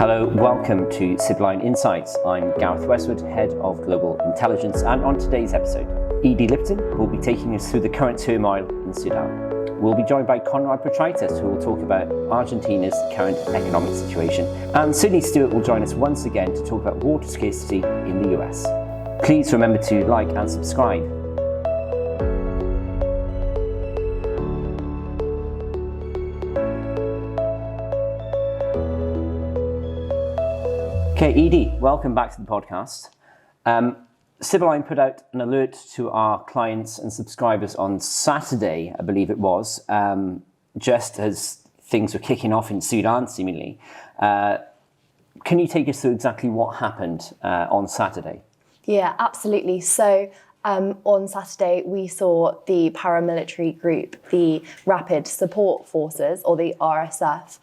Hello, welcome to Sibylline Insights. I'm Gareth Westwood, Head of Global Intelligence, and on today's episode, Edie Lipton will be taking us through the current turmoil in Sudan. We'll be joined by Conrad Petraitis, who will talk about Argentina's current economic situation, and Sydney Stewart will join us once again to talk about water scarcity in the US. Please remember to like and subscribe. Okay, Edie, welcome back to the podcast. Sibylline put out an alert to our clients and subscribers on Saturday, I believe it was, just as things were kicking off in Sudan, seemingly. Can you take us through exactly what happened on Saturday? Yeah, absolutely. So on Saturday, we saw the paramilitary group, the Rapid Support Forces, or the RSF,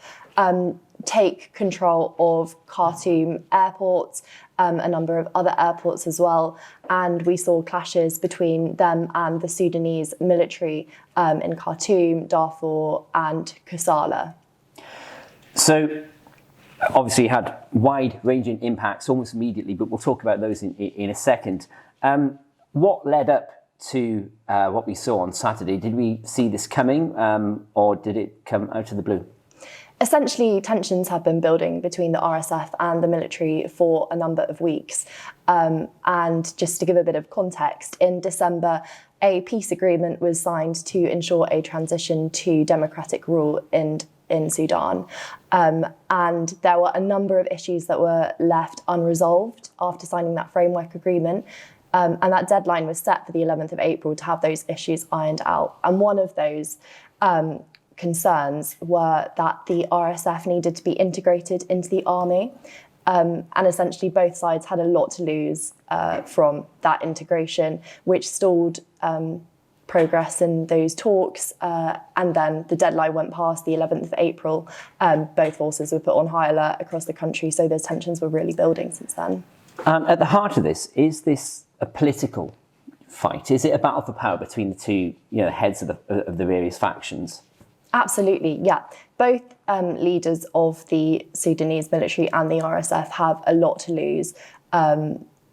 take control of Khartoum airports, a number of other airports as well. And we saw clashes between them and the Sudanese military in Khartoum, Darfur and Kassala. So obviously it had wide-ranging impacts almost immediately, but we'll talk about those in a second. What led up to what we saw on Saturday? Did we see this coming or did it come out of the blue? Essentially, tensions have been building between the RSF and the military for a number of weeks. And just to give a bit of context, in December, a peace agreement was signed to ensure a transition to democratic rule in Sudan. And there were a number of issues that were left unresolved after signing that framework agreement. And that deadline was set for the 11th of April to have those issues ironed out. And one of those concerns were that the RSF needed to be integrated into the army. And essentially both sides had a lot to lose from that integration, which stalled progress in those talks. And then the deadline went past the 11th of April. Both forces were put on high alert across the country. So those tensions were really building since then. At the heart of this, is this a political fight? Is it a battle for power between the two heads of the various factions? Absolutely, yeah. Both leaders of the Sudanese military and the RSF have a lot to lose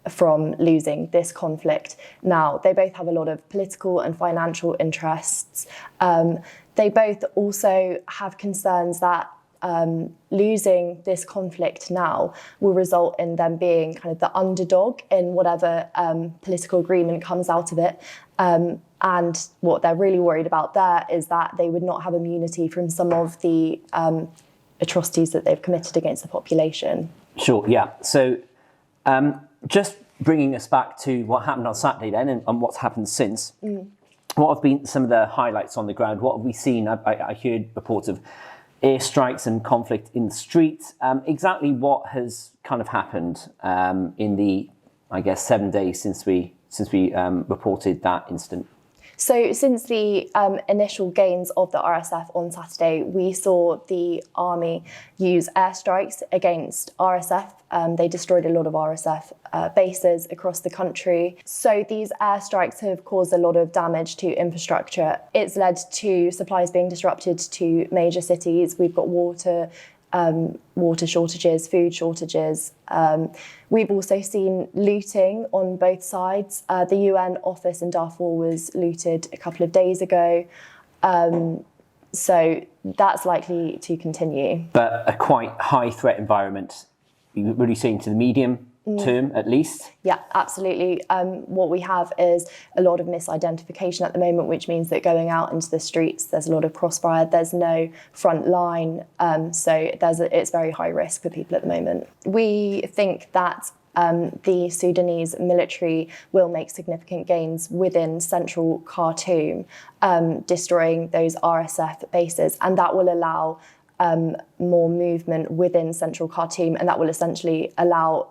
from losing this conflict. Now, they both have a lot of political and financial interests. They both also have concerns that losing this conflict now will result in them being kind of the underdog in whatever political agreement comes out of it. And what they're really worried about there is that they would not have immunity from some of the atrocities that they've committed against the population. Sure, yeah. So just bringing us back to what happened on Saturday then and what's happened since, what have been some of the highlights on the ground? What have we seen? I heard reports of airstrikes and conflict in the streets. Exactly what has kind of happened in the, 7 days since we reported that incident? So since the initial gains of the RSF on Saturday, we saw the army use airstrikes against RSF. They destroyed a lot of RSF bases across the country. So these airstrikes have caused a lot of damage to infrastructure. It's led to supplies being disrupted to major cities. We've got water shortages, food shortages. We've also seen looting on both sides. The UN office in Darfur was looted a couple of days ago. So that's likely to continue. But a quite high threat environment, you're really saying to the medium term at least? Yeah, absolutely. What we have is a lot of misidentification at the moment, which means that going out into the streets, there's a lot of crossfire, there's no front line. So it's very high risk for people at the moment. We think that the Sudanese military will make significant gains within central Khartoum, destroying those RSF bases, and that will allow more movement within central Khartoum, and that will essentially allow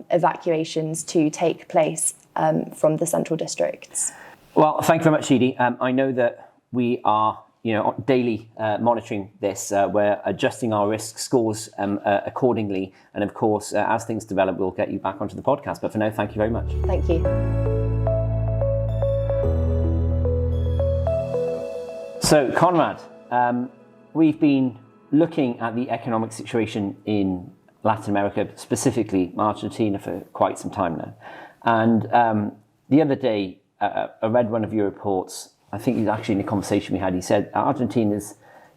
evacuations to take place from the central districts. Well, thank you very much, Edie. I know that we are daily monitoring this. We're adjusting our risk scores accordingly. And of course, as things develop, we'll get you back onto the podcast. But for now, thank you very much. Thank you. So, Conrad, we've been looking at the economic situation in Latin America, specifically Argentina, for quite some time now. And the other day, I read one of your reports. I think it was actually in a conversation we had. He said Argentina's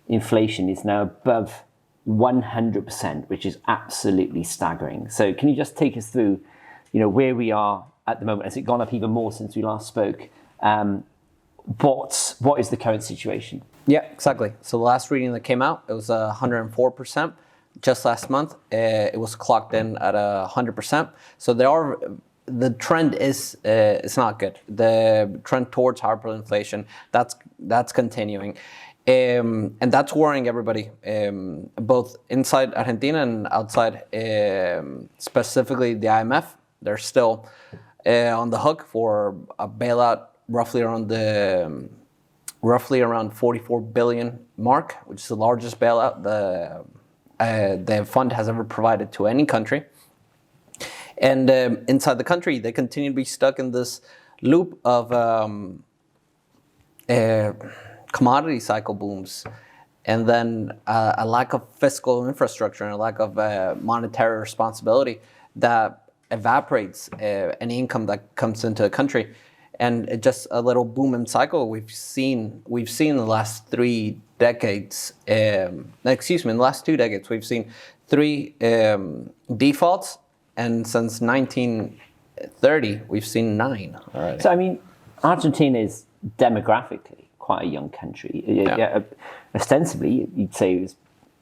inflation is now above 100%, which is absolutely staggering. So can you just take us through, where we are at the moment? Has it gone up even more since we last spoke? What is the current situation? Yeah, exactly. So the last reading that came out, it was 104%. Just last month, it was clocked in at 100%. So the trend is it's not good. The trend towards hyperinflation, that's continuing. And that's worrying everybody, both inside Argentina and outside, specifically the IMF. They're still on the hook for a bailout roughly around 44 billion mark, which is the largest bailout the fund has ever provided to any country. And inside the country, they continue to be stuck in this loop of commodity cycle booms, and then a lack of fiscal infrastructure and a lack of monetary responsibility that evaporates any income that comes into the country. And it just a little boom and cycle we've seen in the last 3 decades. In the last 2 decades, we've seen 3 defaults, and since 1930, we've seen 9 already. So, Argentina is demographically quite a young country. Yeah. Ostensibly, you'd say it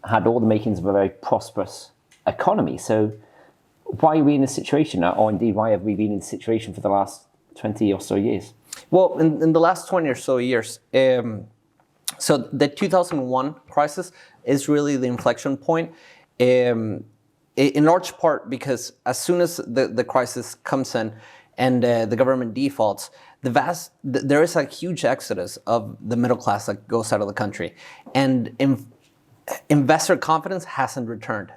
had all the makings of a very prosperous economy. So why are we in this situation? Or indeed, why have we been in this situation for the last 20 or so years? Well, in the last 20 or so years, so the 2001 crisis is really the inflection point, in large part because as soon as the crisis comes in and the government defaults, there is a huge exodus of the middle class that goes out of the country, and investor confidence hasn't returned.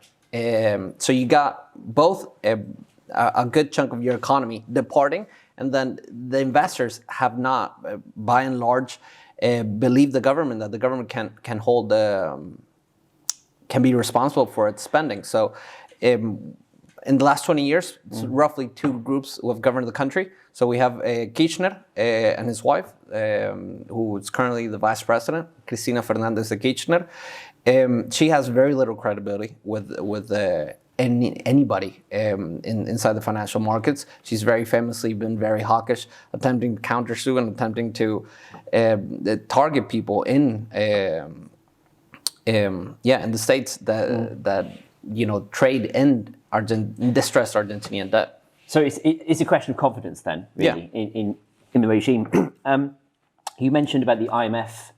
So you got both a good chunk of your economy departing, and then the investors have not, by and large, believed the government that the government can hold can be responsible for its spending. So, in the last 20 years, it's roughly 2 groups who have governed the country. So we have Kirchner and his wife, who is currently the vice president, Cristina Fernández de Kirchner. She has very little credibility with anybody inside the financial markets. She's very famously been very hawkish, attempting to countersue and attempting to target people in the states that trade in distressed Argentinian debt. So it's a question of confidence then, really, in the regime. You mentioned about the IMF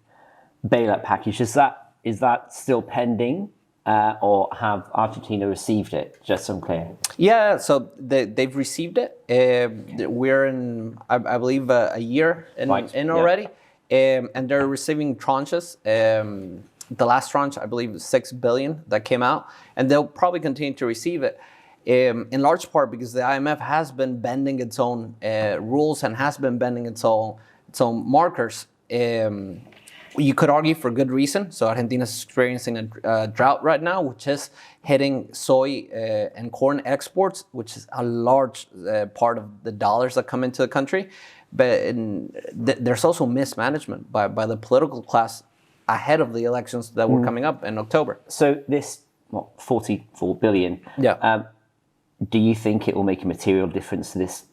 bailout package. Is that still pending? Or have Argentina received it? Just so I'm clear. Yeah, so they've received it. We're in, I believe, a year in already. And they're receiving tranches. The last tranche, I believe, was 6 billion that came out. And they'll probably continue to receive it, in large part because the IMF has been bending its own rules and has been bending its own markers. You could argue for good reason. So Argentina is experiencing a drought right now, which is hitting soy and corn exports, which is a large part of the dollars that come into the country. But there's also mismanagement by the political class ahead of the elections that were coming up in October. So this 44 billion. Yeah. Do you think it will make a material difference to this,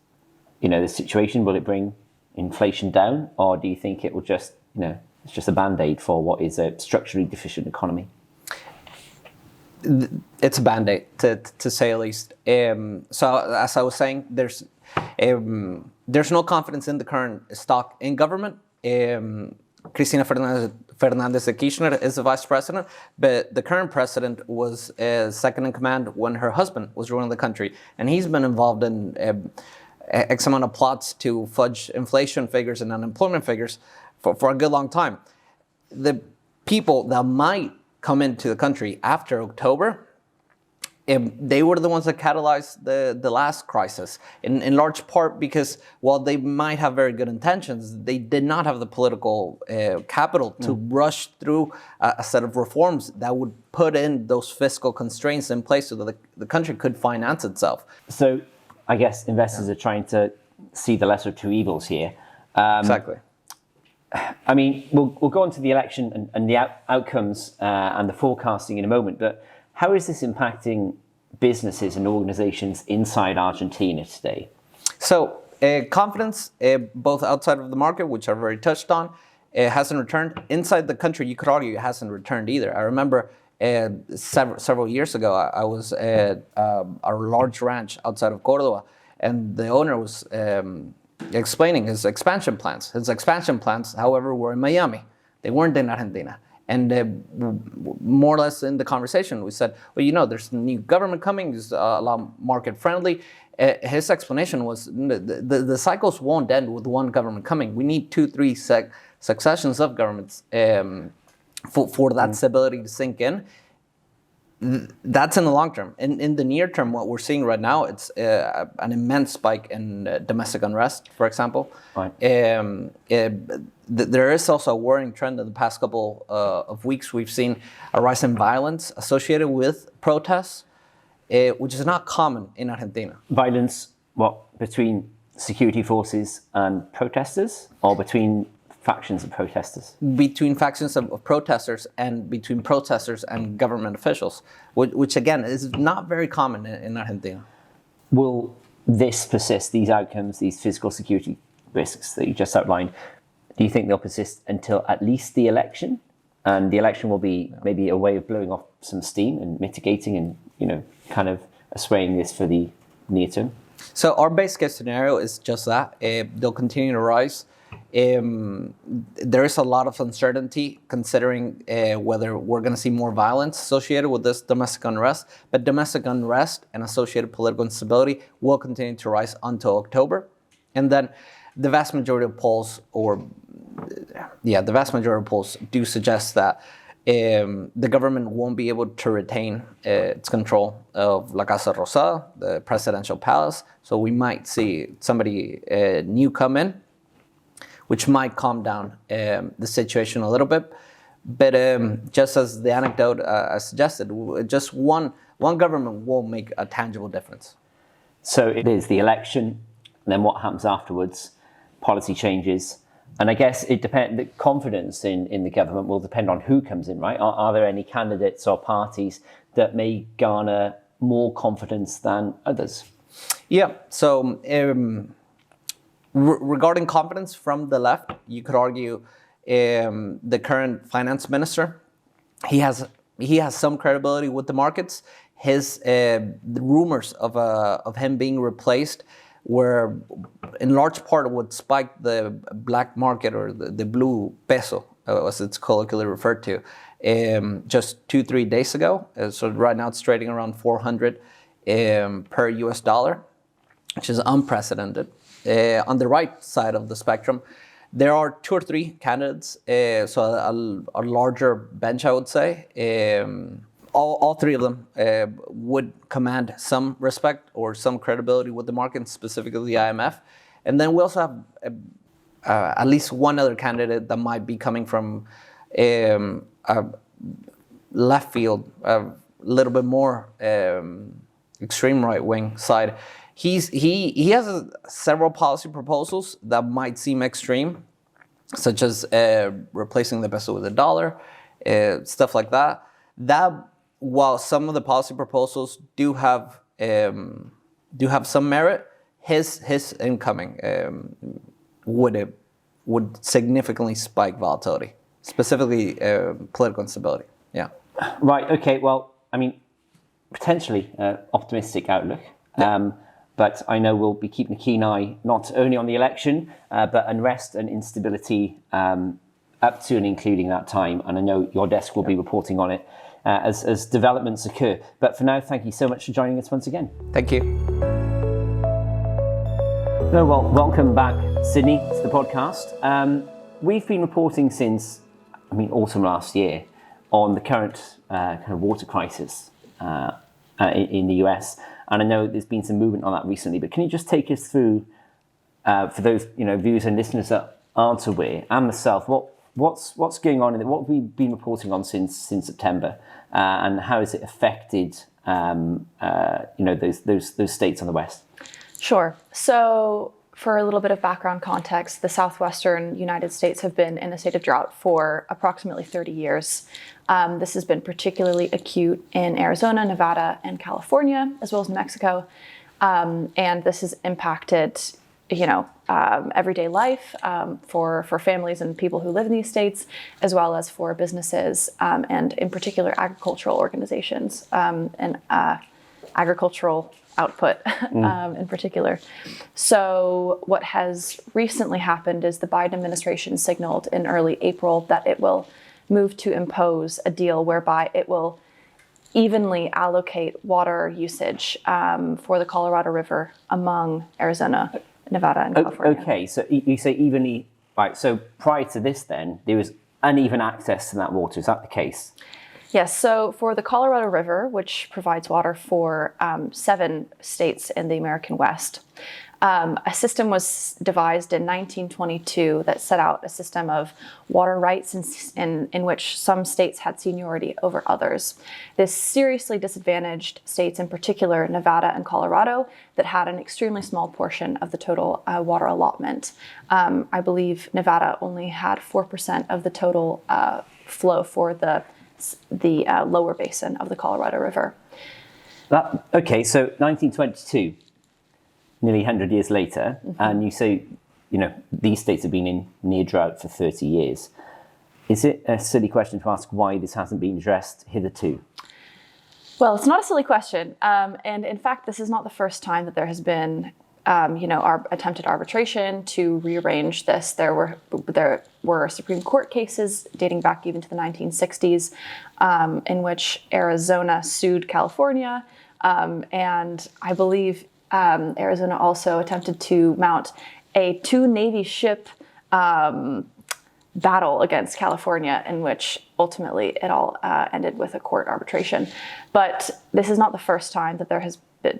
this situation? Will it bring inflation down, or do you think it will just, it's just a band-aid for what is a structurally deficient economy? It's a band-aid, to say the least. So as I was saying, there's no confidence in the current stock in government. Cristina Fernández de Kirchner is the vice president, but the current president was second in command when her husband was ruling the country, and he's been involved in X amount of plots to fudge inflation figures and unemployment figures for a good long time. The people that might come into the country after October they were the ones that catalyzed the last crisis, in large part because while they might have very good intentions, they did not have the political capital to rush through a set of reforms that would put in those fiscal constraints in place so that the country could finance itself. So I guess investors are trying to see the lesser of two evils here. Exactly. I mean, we'll go on to the election and the outcomes and the forecasting in a moment, but how is this impacting businesses and organizations inside Argentina today? So confidence, both outside of the market, which I've already touched on, hasn't returned. Inside the country, you could argue it hasn't returned either. I remember several years ago, I was at our large ranch outside of Cordoba, and the owner was explaining his expansion plans. His expansion plans, however, were in Miami. They weren't in Argentina. And more or less in the conversation, we said, well, there's a new government coming, it's a lot market friendly. His explanation was the cycles won't end with one government coming. We need 2-3 successions of governments for that stability to sink in. That's in the long term. In the near term, what we're seeing right now, it's an immense spike in domestic unrest, for example. Right. There is also a worrying trend in the past couple of weeks. We've seen a rise in violence associated with protests, which is not common in Argentina. Violence, what, between security forces and protesters, or between factions of protesters? Between factions of protesters and between protesters and government officials, which again is not very common in Argentina. Will this persist, these outcomes, these physical security risks that you just outlined, do you think they'll persist until at least the election? And the election will be maybe a way of blowing off some steam and mitigating and, kind of assuaging this for the near term? So our base case scenario is just that. They'll continue to rise. There is a lot of uncertainty considering whether we're going to see more violence associated with this domestic unrest, but domestic unrest and associated political instability will continue to rise until October. And then the vast majority of polls, do suggest that the government won't be able to retain its control of La Casa Rosada, the presidential palace. So we might see somebody new come in, which might calm down the situation a little bit. But just as the anecdote I suggested, just one government won't make a tangible difference. So it is the election, and then what happens afterwards, policy changes. And I guess the confidence in the government will depend on who comes in, right? Are there any candidates or parties that may garner more confidence than others? Yeah, so regarding confidence from the left, you could argue the current finance minister, he has some credibility with the markets. The rumors of him being replaced were in large part what spiked the black market, or the blue peso, as it's colloquially referred to, just 2-3 days ago. So right now it's trading around 400 per US dollar, which is unprecedented. On the right side of the spectrum, there are 2 or 3 candidates, so a larger bench, I would say. All 3 of them would command some respect or some credibility with the market, specifically the IMF. And then we also have at least one other candidate that might be coming from left field, a little bit more extreme right-wing side. He has several policy proposals that might seem extreme, such as replacing the peso with the dollar, stuff like that. While some of the policy proposals do have some merit, his incoming would significantly spike volatility, specifically political instability. Yeah. Right. Okay. Well, I mean, potentially optimistic outlook. Yeah. But I know we'll be keeping a keen eye not only on the election, but unrest and instability up to and including that time. And I know your desk will be reporting on it as developments occur. But for now, thank you so much for joining us once again. Thank you. No, well, welcome back, Sydney, to the podcast. We've been reporting since, autumn last year on the current kind of water crisis in the US. And I know there's been some movement on that recently, but can you just take us through, for those viewers and listeners that aren't aware, and myself, what's going on in it? What have we been reporting on since September, and how has it affected those states on the west? Sure. So for a little bit of background context, the southwestern United States have been in a state of drought for approximately 30 years. This has been particularly acute in Arizona, Nevada, and California, as well as New Mexico. And this has impacted, everyday life for families and people who live in these states, as well as for businesses, and in particular agricultural organizations, and agricultural output in particular. So what has recently happened is the Biden administration signaled in early April that it will move to impose a deal whereby it will evenly allocate water usage for the Colorado River among Arizona, Nevada, and California. Okay, so you say evenly, right, so prior to this then, there was uneven access to that water, is that the case? Yes, so for the Colorado River, which provides water for 7 states in the American West, a system was devised in 1922 that set out a system of water rights in which some states had seniority over others. This seriously disadvantaged states, in particular Nevada and Colorado, that had an extremely small portion of the total water allotment. I believe Nevada only had 4% of the total flow for the lower basin of the Colorado River. Okay, so 1922, nearly 100 years later, and you say, these states have been in near drought for 30 years. Is it a silly question to ask why this hasn't been addressed hitherto? Well, it's not a silly question. And in fact, this is not the first time that there has been our attempted arbitration to rearrange this. There were Supreme Court cases dating back even to the 1960s, in which Arizona sued California, and I believe Arizona also attempted to mount a 2 Navy ship battle against California, in which ultimately it all ended with a court arbitration. But this is not the first time that there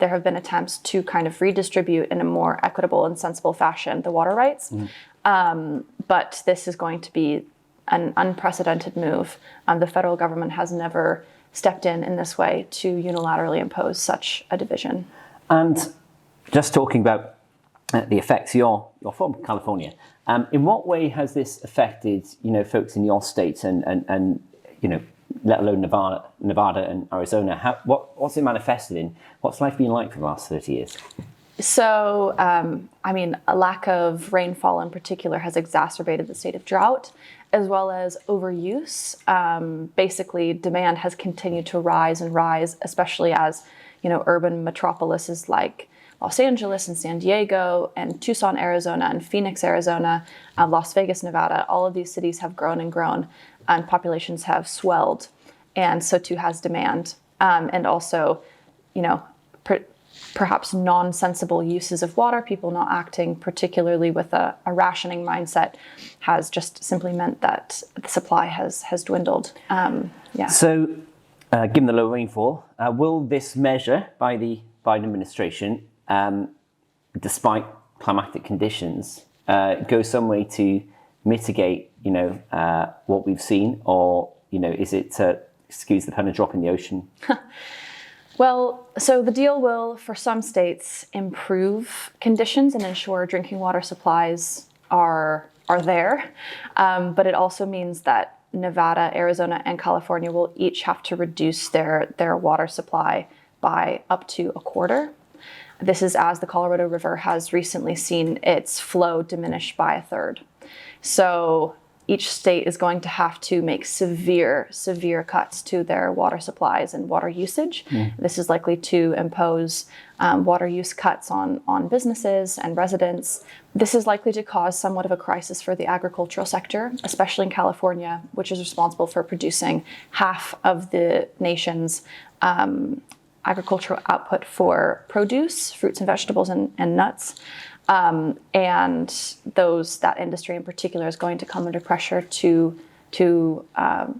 have been attempts to kind of redistribute in a more equitable and sensible fashion the water rights. But this is going to be an unprecedented move. The federal government has never stepped in this way to unilaterally impose such a division. And just talking about the effects, you're from California. In what way has this affected, folks in your state and let alone Nevada and Arizona? What's it manifested in? What's life been like for the last 30 years? So, a lack of rainfall in particular has exacerbated the state of drought, as well as overuse. Basically, demand has continued to rise and rise, especially as, urban metropolises like Los Angeles and San Diego and Tucson, Arizona, and Phoenix, Arizona, Las Vegas, Nevada, all of these cities have grown and grown, and populations have swelled, and so too has demand. And also, perhaps non-sensible uses of water, people not acting particularly with a rationing mindset, has just simply meant that the supply has dwindled. So, given the low rainfall, will this measure by the Biden administration, despite climatic conditions, go some way to mitigate, what we've seen, or is it, excuse the pun, a drop in the ocean? Well, so the deal will, for some states, improve conditions and ensure drinking water supplies are there. But it also means that Nevada, Arizona, and California will each have to reduce their water supply by up to a quarter. This is as the Colorado River has recently seen its flow diminish by a third. So each state is going to have to make severe cuts to their water supplies and water usage. This is likely to impose water use cuts on businesses and residents. This is likely to cause somewhat of a crisis for the agricultural sector, especially in California, which is responsible for producing half of the nation's agricultural output for produce, fruits and vegetables and nuts. And that industry in particular is going to come under pressure to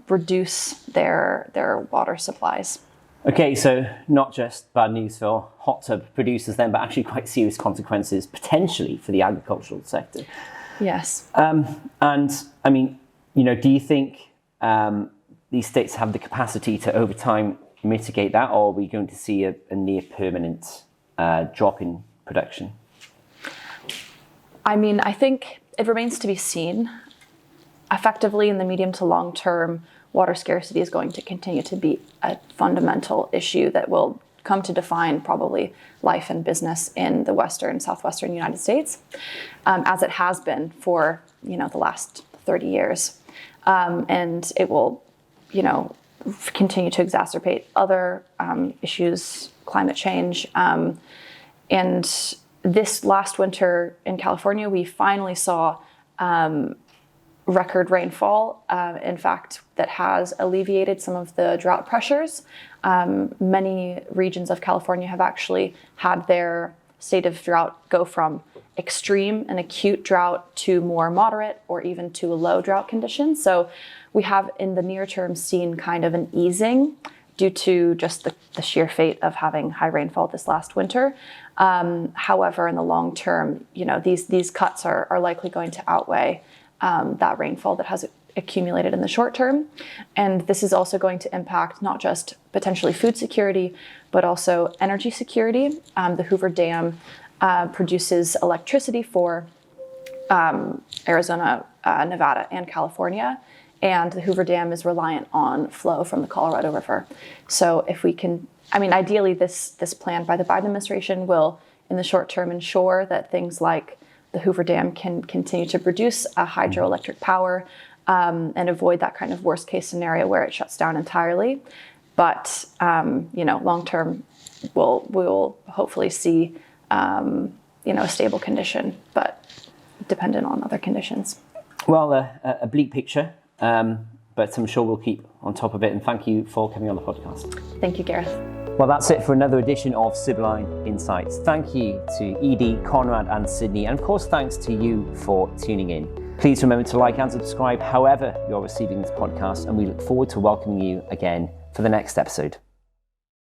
reduce their water supplies. Okay, so not just bad news for hot tub producers then, but actually quite serious consequences potentially for the agricultural sector. Yes. And I mean, do you think these states have the capacity to over time mitigate that, or are we going to see a near permanent drop in production? I mean, I think it remains to be seen. Effectively, in the medium to long term, water scarcity is going to continue to be a fundamental issue that will come to define probably life and business in the western, southwestern United States, as it has been for the last 30 years. And it will, continue to exacerbate other issues, climate change. And this last winter in California, we finally saw record rainfall, in fact, that has alleviated some of the drought pressures. Many regions of California have actually had their state of drought go from extreme and acute drought to more moderate or even to a low drought condition. So we have in the near term seen kind of an easing due to just the sheer fate of having high rainfall this last winter. However, in the long term, these cuts are likely going to outweigh that rainfall that has accumulated in the short term. And this is also going to impact not just potentially food security, but also energy security. The Hoover Dam produces electricity for Arizona, Nevada, and California. And the Hoover Dam is reliant on flow from the Colorado River. So if we can, ideally this plan by the Biden administration will, in the short term, ensure that things like the Hoover Dam can continue to produce hydroelectric power and avoid that kind of worst case scenario where it shuts down entirely. But long term, we'll hopefully see a stable condition, but dependent on other conditions. Well, a bleak picture, but I'm sure we'll keep on top of it. And thank you for coming on the podcast. Thank you, Gareth. Well, that's it for another edition of Sibylline Insights. Thank you to Edie, Conrad, and Sydney. And of course, thanks to you for tuning in. Please remember to like and subscribe however you're receiving this podcast. And we look forward to welcoming you again for the next episode.